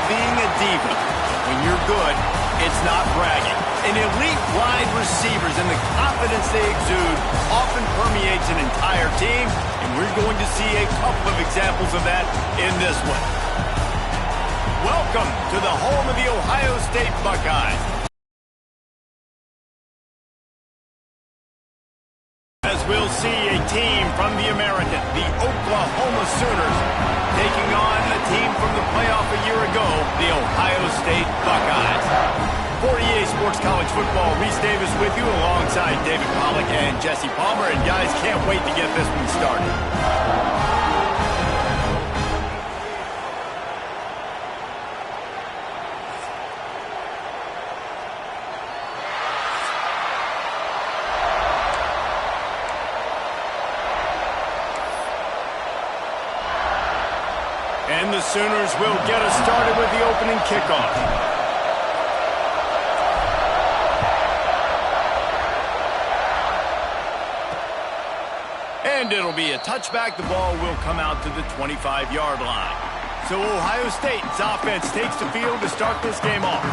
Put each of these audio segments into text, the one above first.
being a diva. When you're good, it's not bragging. And elite wide receivers and the confidence they exude often permeates an entire team, and we're going to see a couple of examples of that in this one. Welcome to the home of the Ohio State Buckeyes. As we'll see a team from the American, the Oklahoma Sooners, taking on a team from the playoff a year ago, the Ohio State Buckeyes. 48 Sports College Football, Reese Davis with you alongside David Pollack and Jesse Palmer. And guys, can't wait to get this one started. And the Sooners will get us started with the opening kickoff. And it'll be a touchback. The ball will come out to the 25-yard line. So Ohio State's offense takes the field to start this game off.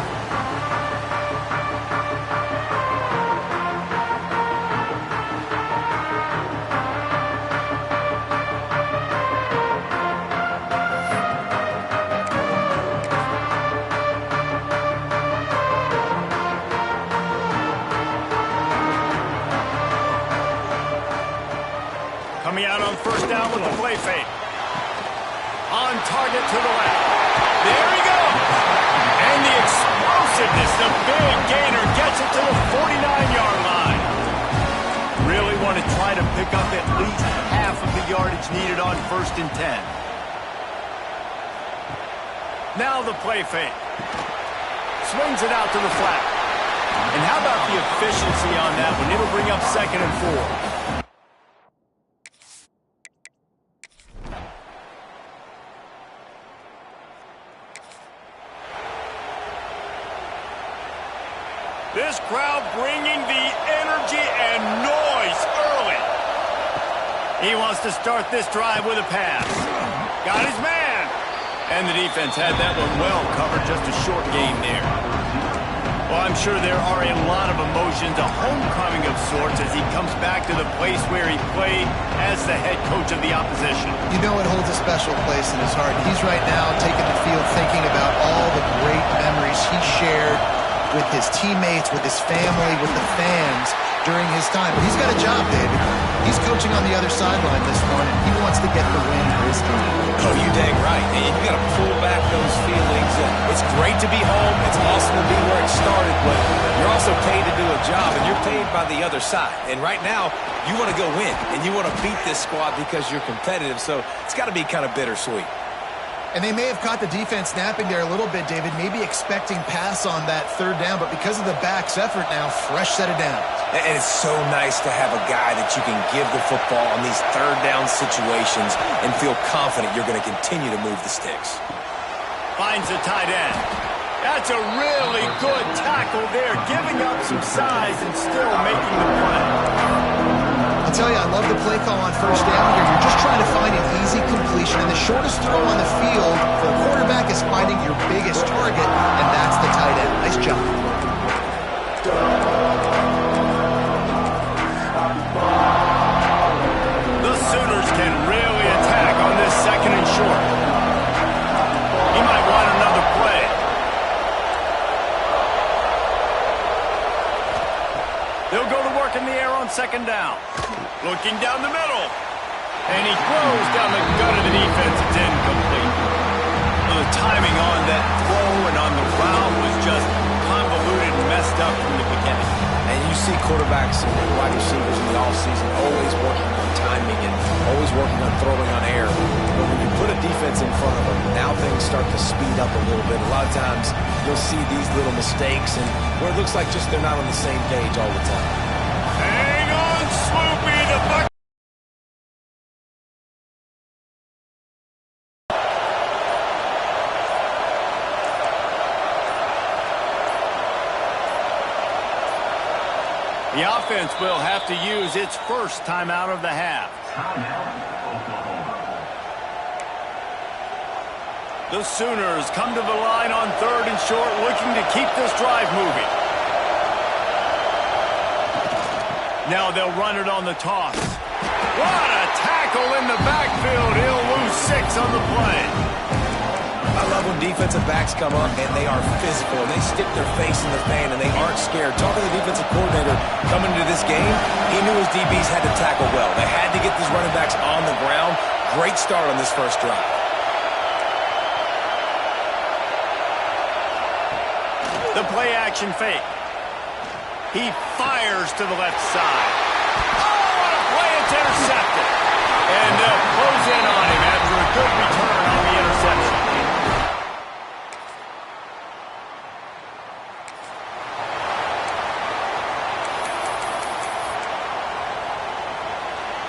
Coming out on first down with a play fake. On target to the left. There he goes. And the explosiveness, the big gainer gets it to the 49-yard line. Really want to try to pick up at least half of the yardage needed on 1st and 10. Now the play fake. Swings it out to the flat. And how about the efficiency on that one? It'll bring up 2nd and 4. This crowd bringing the energy and noise early. He wants to start this drive with a pass. Got his man. And the defense had that one well covered, just a short gain there. Well, I'm sure there are a lot of emotions, a homecoming of sorts, as he comes back to the place where he played as the head coach of the opposition. You know it holds a special place in his heart. He's right now taking the field thinking about all the great memories he shared with his teammates, with his family, with the fans during his time. But he's got a job, David. He's coaching on the other sideline this one, and he wants to get the win for his team. Oh, you dang right. And you got to pull back those feelings. It's great to be home. It's awesome to be where it started, but you're also paid to do a job, and you're paid by the other side. And right now, you want to go win, and you want to beat this squad because you're competitive, so it's got to be kind of bittersweet. And they may have caught the defense napping there a little bit, David, maybe expecting pass on that 3rd down, but because of the back's effort now, fresh set of downs. And it's so nice to have a guy that you can give the football on these 3rd down situations and feel confident you're going to continue to move the sticks. Finds the tight end. That's a really good tackle there, giving up some size and still making the play. I'll tell you, I love the play call on 1st down here. You're just trying to find an easy completion, and the shortest throw on the field for a quarterback is finding your biggest target, and that's the tight end. Nice job. The Sooners can really attack on this 2nd and short. He might want another play. They'll go to work in the air on 2nd down. Looking down the middle. And he throws down the gut of the defense. It's incomplete. Well, the timing on that throw and on the route was just convoluted and messed up from the beginning. And you see quarterbacks and wide receivers in the offseason always working on timing and always working on throwing on air. But when you put a defense in front of them, now things start to speed up a little bit. A lot of times you'll see these little mistakes and where it looks like just they're not on the same page all the time. Hang on, Swoopy, the buck. The offense will have to use its first timeout of the half. The Sooners come to the line on 3rd and short, looking to keep this drive moving. Now they'll run it on the toss. What a tackle in the backfield. He'll lose 6 on the play. I love when defensive backs come up and they are physical and they stick their face in the fan and they aren't scared. Talking to the defensive coordinator coming into this game, he knew his DBs had to tackle well. They had to get these running backs on the ground. Great start on this first drive. The play action fake. He fires to the left side. Oh, what a play! It's intercepted. And they'll close in on him after a good return on the interception.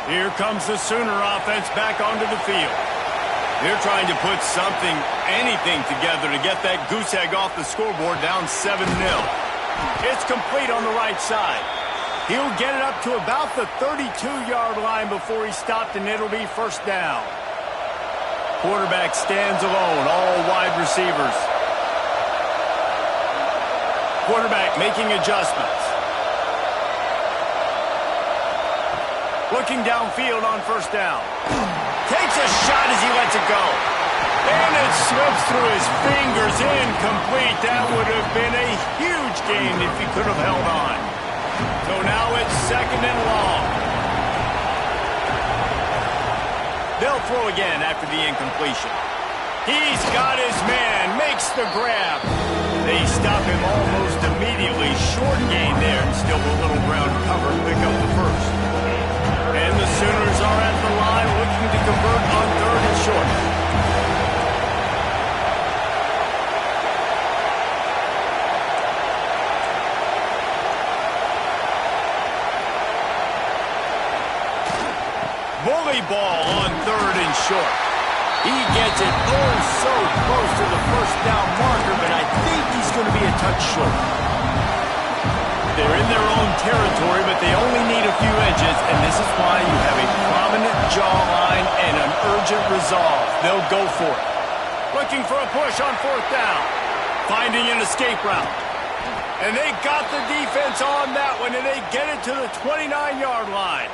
Here comes the Sooner offense back onto the field. They're trying to put something, anything together to get that goose egg off the scoreboard down 7-0. It's complete on the right side. He'll get it up to about the 32-yard line before he's stopped, and it'll be first down. Quarterback stands alone, all wide receivers. Quarterback making adjustments. Looking downfield on first down. Takes a shot as he lets it go. And it slips through his fingers, incomplete. That would have been a huge gain if he could have held on. So now it's 2nd and long. They'll throw again after the incompletion. He's got his man, makes the grab. They stop him almost immediately. Short gain there, and still a little ground cover to pick up the first. And the Sooners are at the line looking to convert on 3rd and short. Bully ball on 3rd and short. He gets it oh so close to the first down marker, but I think he's going to be a touch short. They're in their own territory, but they only need a few edges, and this is why you have a prominent jawline and an urgent resolve. They'll go for it. Looking for a push on 4th down. Finding an escape route. And they got the defense on that one, and they get it to the 29-yard line.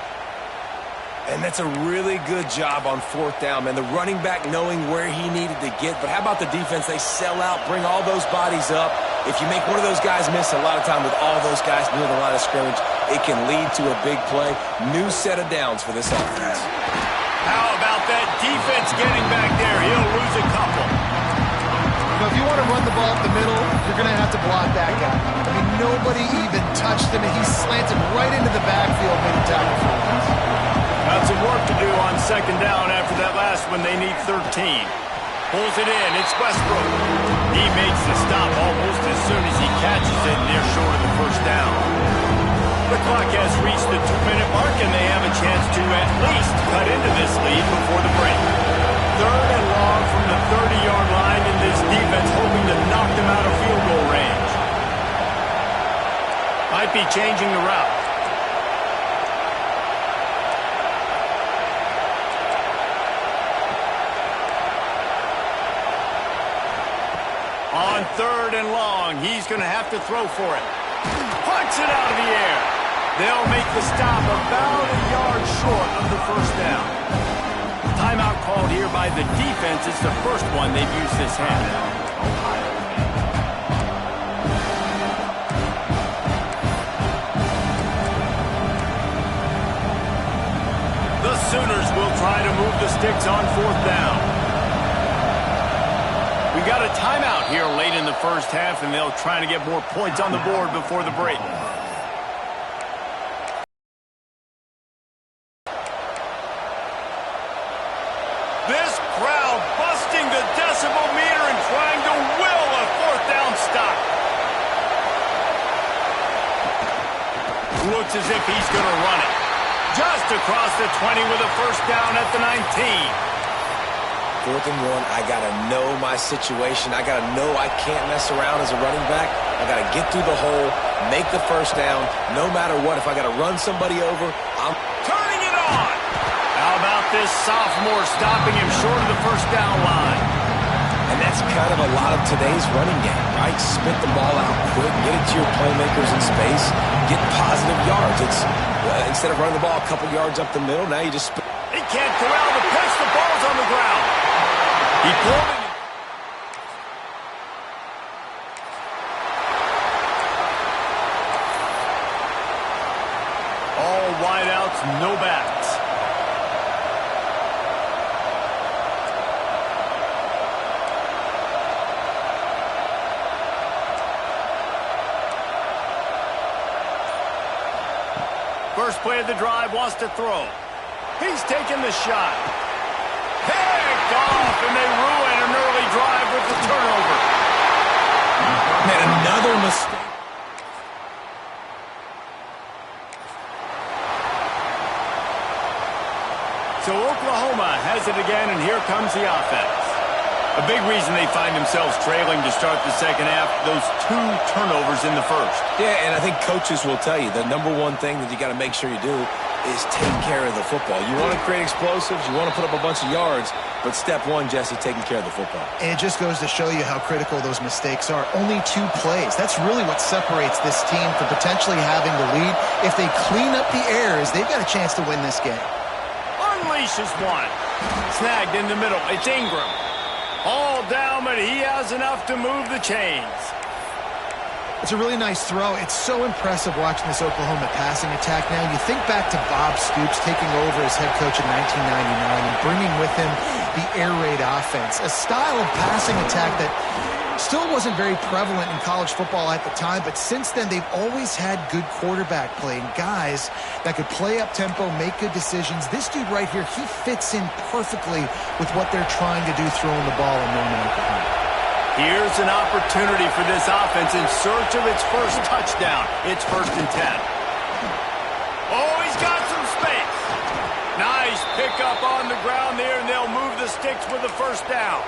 And that's a really good job on 4th down, man. The running back knowing where he needed to get. But how about the defense? They sell out, bring all those bodies up. If you make one of those guys miss, a lot of time with all those guys near the line of scrimmage, it can lead to a big play. New set of downs for this offense. How about that defense getting back there? He'll lose a couple. If you want to run the ball up the middle, you're going to have to block that guy. I mean, nobody even touched him, and he slanted right into the backfield mid-tackle for us. Got some work to do on 2nd down after that last one. They need 13. Pulls it in. It's Westbrook. He makes the stop almost as soon as he catches it, and they're short of the first down. The clock has reached the 2-minute mark, and they have a chance to at least cut into this lead before the break. 3rd and long from the 30-yard line, and this defense hoping to knock them out of field goal range. Might be changing the route. On 3rd and long, he's going to have to throw for it. Punts it out of the air. They'll make the stop about a yard short of the first down. Timeout called here by the defense. It's the first one they've used this half. The Sooners will try to move the sticks on 4th down. We got a timeout here late in the first half, and they'll try to get more points on the board before the break. This crowd busting the decibel meter and trying to will a 4th down stop. Looks as if he's going to run it. Just across the 20 with a first down at the 19. 4th and 1, I got to know my situation. I got to know I can't mess around as a running back. I got to get through the hole, make the first down, no matter what. If I got to run somebody over, I'm turning it on. How about this sophomore stopping him short of the first down line? And kind of a lot of today's running game, right? Spit the ball out quick, get it to your playmakers in space, get positive yards. It's instead of running the ball a couple yards up the middle, now you just spit. He can't corral the pitch. The ball's on the ground. He pulled it. All wideouts, no backs. First play of the drive, wants to throw. He's taking the shot. Picked off, and they ruin an early drive with the turnover. Man, another mistake. So Oklahoma has it again, and here comes the offense. A big reason they find themselves trailing to start the second half, those 2 turnovers in the first. Yeah, and I think coaches will tell you the number one thing that you got to make sure you do is take care of the football. You want to create explosives, you want to put up a bunch of yards, but step one, Jesse, taking care of the football. And it just goes to show you how critical those mistakes are. Only 2 plays. That's really what separates this team from potentially having the lead. If they clean up the errors, they've got a chance to win this game. Unleashes one. Snagged in the middle. It's Ingram. All down, but he has enough to move the chains. It's a really nice throw. It's so impressive watching this Oklahoma passing attack now. You think back to Bob Stoops taking over as head coach in 1999 and bringing with him the air raid offense, a style of passing attack that still wasn't very prevalent in college football at the time, but since then they've always had good quarterback play and guys that could play up tempo, make good decisions. This dude right here, he fits in perfectly with what they're trying to do throwing the ball in Norman, Oklahoma. Here's an opportunity for this offense in search of its first touchdown. It's 1st and 10. Oh, he's got some space. Nice pickup on the ground there, and they'll move the sticks with the first down.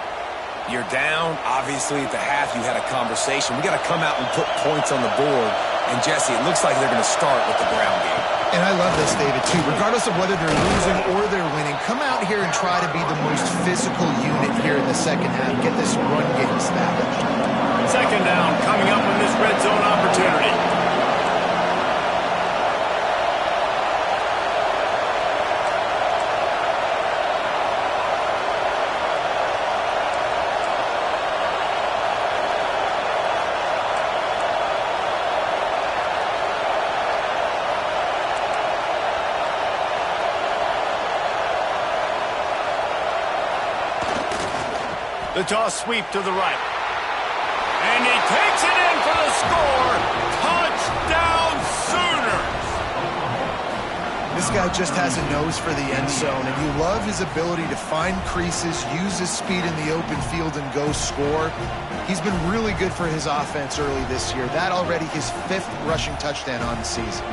You're down. Obviously, at the half, you had a conversation. We got to come out and put points on the board. And, Jesse, it looks like they're going to start with the ground game. And I love this, David, too. Regardless of whether they're losing or they're winning, come out here and try to be the most physical unit here in the second half. Get this run game established. Second down coming up in this red zone opportunity. The toss sweep to the right. And he takes it in for the score. Touchdown Sooners! This guy just has a nose for the end zone, and you love his ability to find creases, use his speed in the open field, and go score. He's been really good for his offense early this year. That already his 5th rushing touchdown on the season.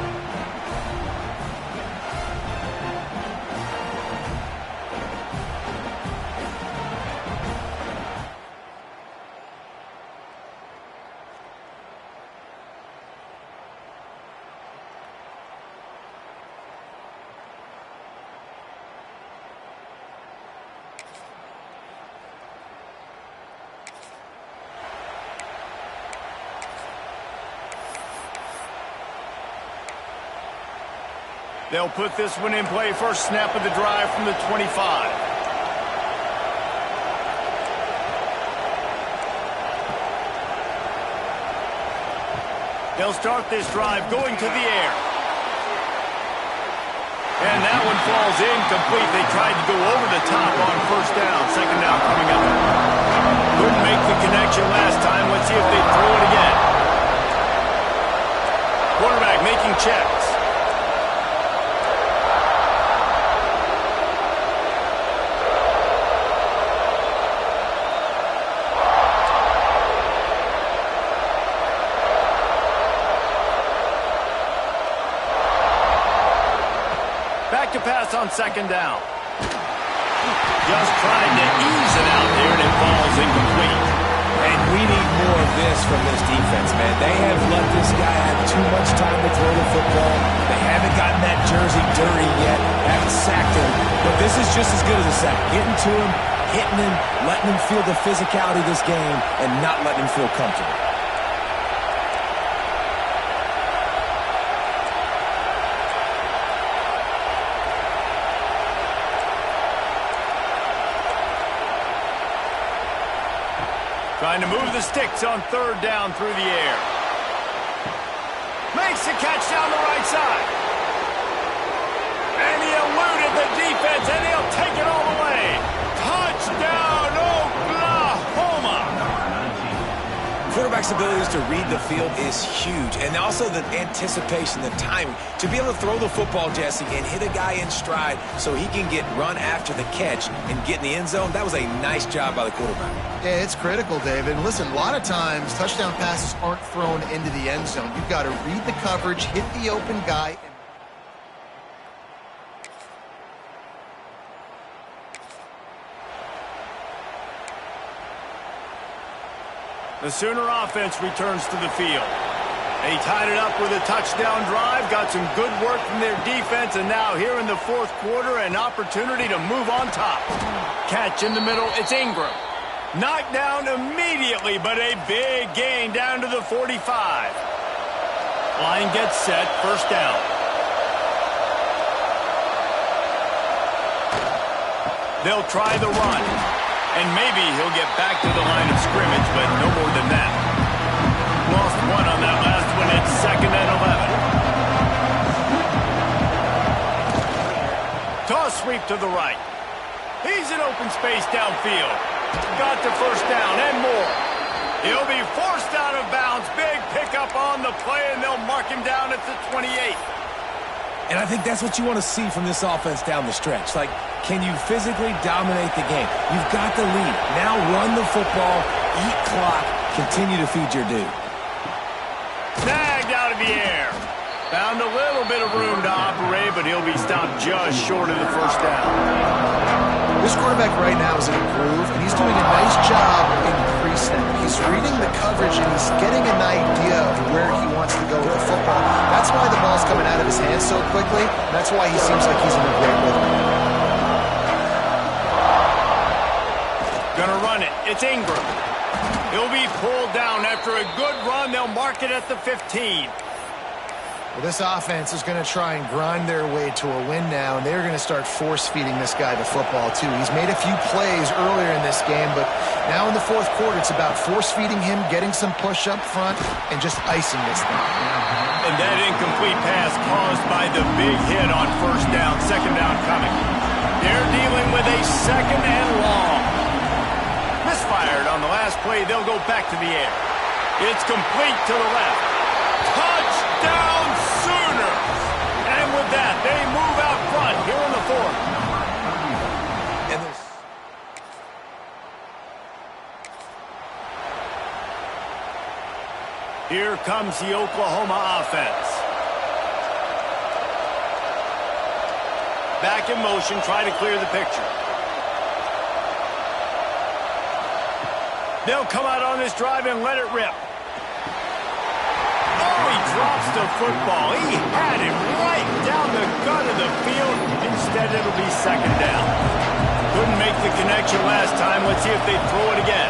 They'll put this one in play. First snap of the drive from the 25. They'll start this drive going to the air. And that one falls incomplete. They tried to go over the top on first down. Second down coming up. Couldn't make the connection last time. Let's see if they throw it again. Quarterback making checks. Back to pass on second down. Just trying to ease it out there, and it falls incomplete. And we need more of this from this defense, man. They have let this guy have too much time to throw the football. They haven't gotten that jersey dirty yet. Haven't sacked him. But this is just as good as a sack. Getting to him, hitting him, letting him feel the physicality of this game, and not letting him feel comfortable. Trying to move the sticks on third down through the air. Makes the catch down the right side. And he eluded the defense, and he'll take it all the way. Touchdown, Oklahoma! Quarterback's abilities to read the field is huge, and also the anticipation, the timing. To be able to throw the football, Jesse, and hit a guy in stride so he can get run after the catch and get in the end zone, that was a nice job by the quarterback. Yeah, it's critical, David. And listen, a lot of times touchdown passes aren't thrown into the end zone. You've got to read the coverage, hit the open guy. The Sooner offense returns to the field. They tied it up with a touchdown drive, got some good work from their defense, and now here in the fourth quarter, an opportunity to move on top. Catch in the middle, it's Ingram. Knocked down immediately, but a big gain down to the 45. Line gets set, first down. They'll try the run. And maybe he'll get back to the line of scrimmage, but no more than that. Lost one on that last one. It's second and 11. Toss sweep to the right. He's in open space downfield. Got to first down and more. He'll be forced out of bounds. Big pickup on the play, and they'll mark him down at the 28. And I think that's what you want to see from this offense down the stretch. Like, can you physically dominate the game? You've got the lead. Now run the football, eat clock, continue to feed your dude. Snagged out of the air. Found a little bit of room to operate, but he'll be stopped just short of the first down. This quarterback right now is in a groove, and he's doing a nice job in pre-snap. He's reading the coverage, and he's getting an idea of where he wants to go with the football. That's why the ball's coming out of his hands so quickly. That's why he seems like he's in a great rhythm. Gonna run it. It's Ingram. He'll be pulled down after a good run. They'll mark it at the 15. Well, this offense is going to try and grind their way to a win now, and they're going to start force-feeding this guy the football, too. He's made a few plays earlier in this game, but now in the fourth quarter, it's about force-feeding him, getting some push up front, and just icing this thing. And that incomplete pass caused by the big hit on first down, second down coming. They're dealing with a second and long. Misfired on the last play. They'll go back to the air. It's complete to the left. Touchdown Sooners! And with that, they move out front here in the fourth. And here comes the Oklahoma offense. Back in motion, try to clear the picture. They'll come out on this drive and let it rip. Oh, he drops the football. He had it right down the gut of the field. Instead, it'll be second down. Couldn't make the connection last time. Let's see if they throw it again.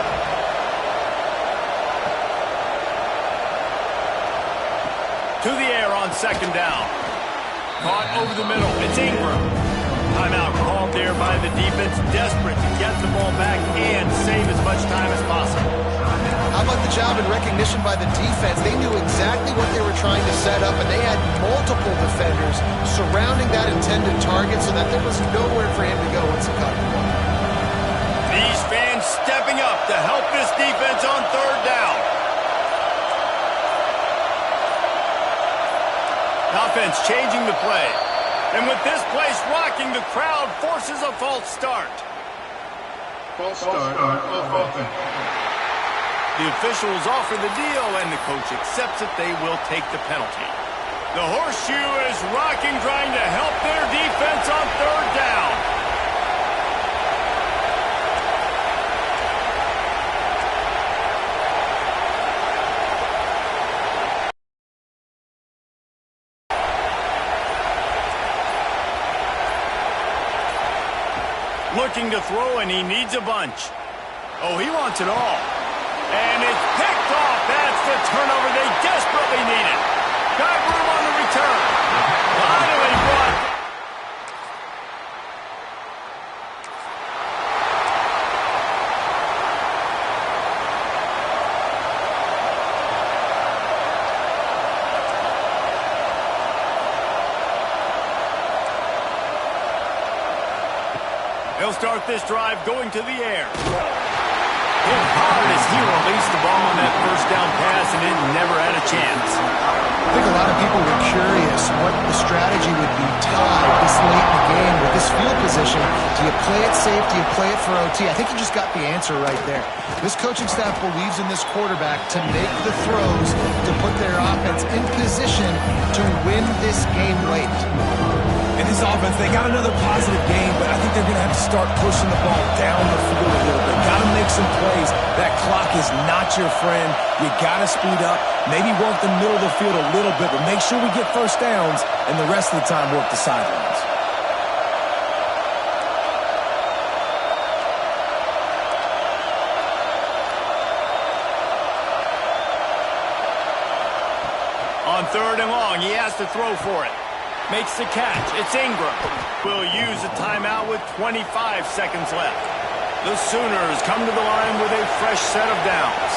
To the air on second down. Caught over the middle. It's Ingram. Timeout called there by the defense. Desperate to get the ball back and save as much time as possible. How about the job and recognition by the defense? They knew exactly what they were trying to set up, and they had multiple defenders surrounding that intended target so that there was nowhere for him to go once he caught the ball. These fans stepping up to help this defense on third down. Offense changing the play. And with this place rocking, the crowd forces a false start. False start on offense. The officials offer the deal, and the coach accepts it. They will take the penalty. The horseshoe is rocking, trying to help their defense on third down. looking to throw, and he needs a bunch. Oh, he wants it all. And it's picked off. That's the turnover they desperately needed. Got room on the return. Finally brought. He'll start this drive going to the air. Hit hard as he released the ball on that first down pass, and it never had a chance. I think a lot of people were curious what the strategy would be tied this late in the game with this field position. Do you play it safe? Do you play it for OT? I think you just got the answer right there. This coaching staff believes in this quarterback to make the throws, to put their offense in position to win this game late. And this offense, they got another positive game, but I think they're going to have to start pushing the ball down the field a little bit. Got to make some plays. That clock is not your friend. You got to speed up. Maybe work the middle of the field a little bit, but make sure we get first downs, and the rest of the time work the sidelines. On 3rd and long, he has to throw for it. Makes the catch. It's Ingram. Will use a timeout with 25 seconds left. The Sooners come to the line with a fresh set of downs.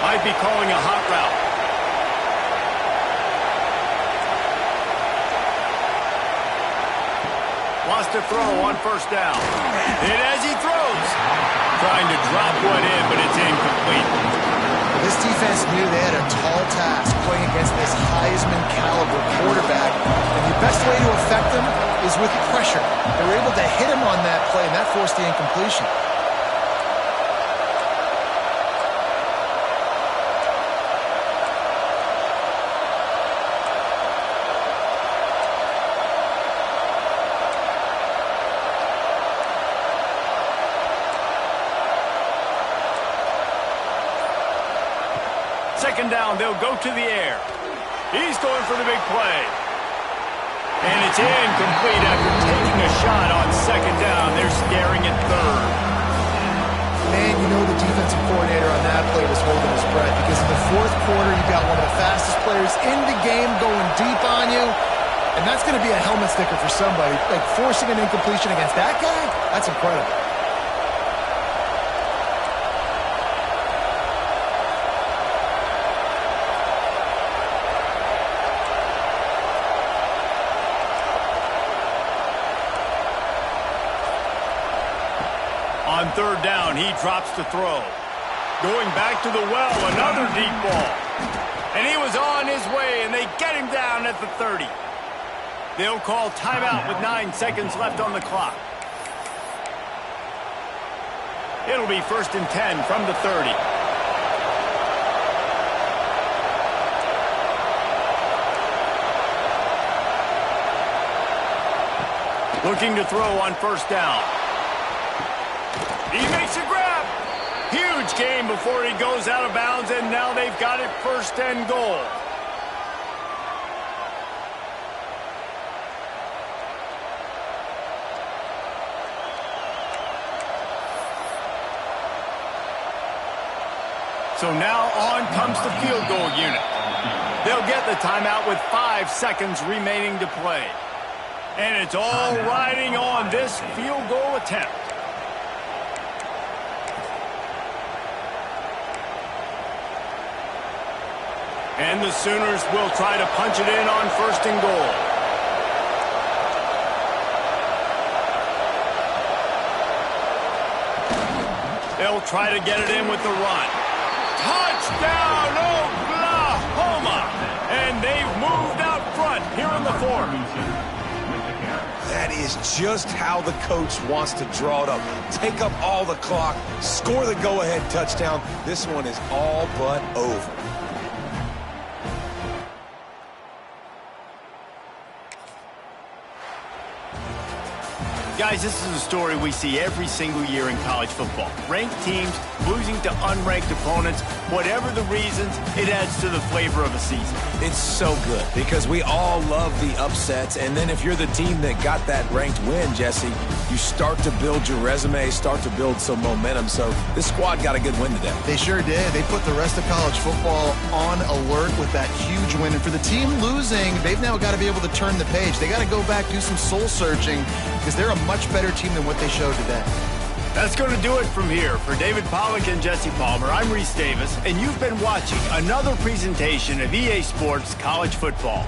Might be calling a hot route. Wants to throw on 1st down. And as he throws, trying to drop one in, but it's incomplete. This defense knew they had a tall task playing against this Heisman caliber quarterback, and the best way to affect him is with pressure. They were able to hit him on that play, and that forced the incompletion. Second down, they'll go to the air. He's going for the big play. And it's incomplete after taking a shot on 2nd down. They're staring at 3rd. Man, you know the defensive coordinator on that play was holding his breath, because in the 4th quarter, you got one of the fastest players in the game going deep on you, and that's going to be a helmet sticker for somebody. Like, forcing an incompletion against that guy, that's incredible. On 3rd down, he drops to throw. Going back to the well, another deep ball. And he was on his way, and they get him down at the 30. They'll call timeout with 9 seconds left on the clock. It'll be 1st and 10 from the 30. Looking to throw on 1st down. He makes a grab. Huge gain before he goes out of bounds, and now they've got it 1st and goal. So now on comes the field goal unit. They'll get the timeout with 5 seconds remaining to play. And it's all riding on this field goal attempt. And the Sooners will try to punch it in on 1st and goal. They'll try to get it in with the run. Touchdown, Oklahoma! And they've moved out front here in the 4th. That is just how the coach wants to draw it up. Take up all the clock, score the go-ahead touchdown. This one is all but over. Guys, this is a story we see every single year in college football. Ranked teams losing to unranked opponents. Whatever the reasons, it adds to the flavor of a season. It's so good because we all love the upsets. And then if you're the team that got that ranked win, Jesse, you start to build your resume, start to build some momentum. So this squad got a good win today. They sure did. They put the rest of college football on alert with that huge win. And for the team losing, they've now got to be able to turn the page. They got to go back, do some soul searching, because they're a much better team than what they showed today. That's going to do it from here. For David Pollack and Jesse Palmer, I'm Reese Davis, and you've been watching another presentation of EA Sports College Football.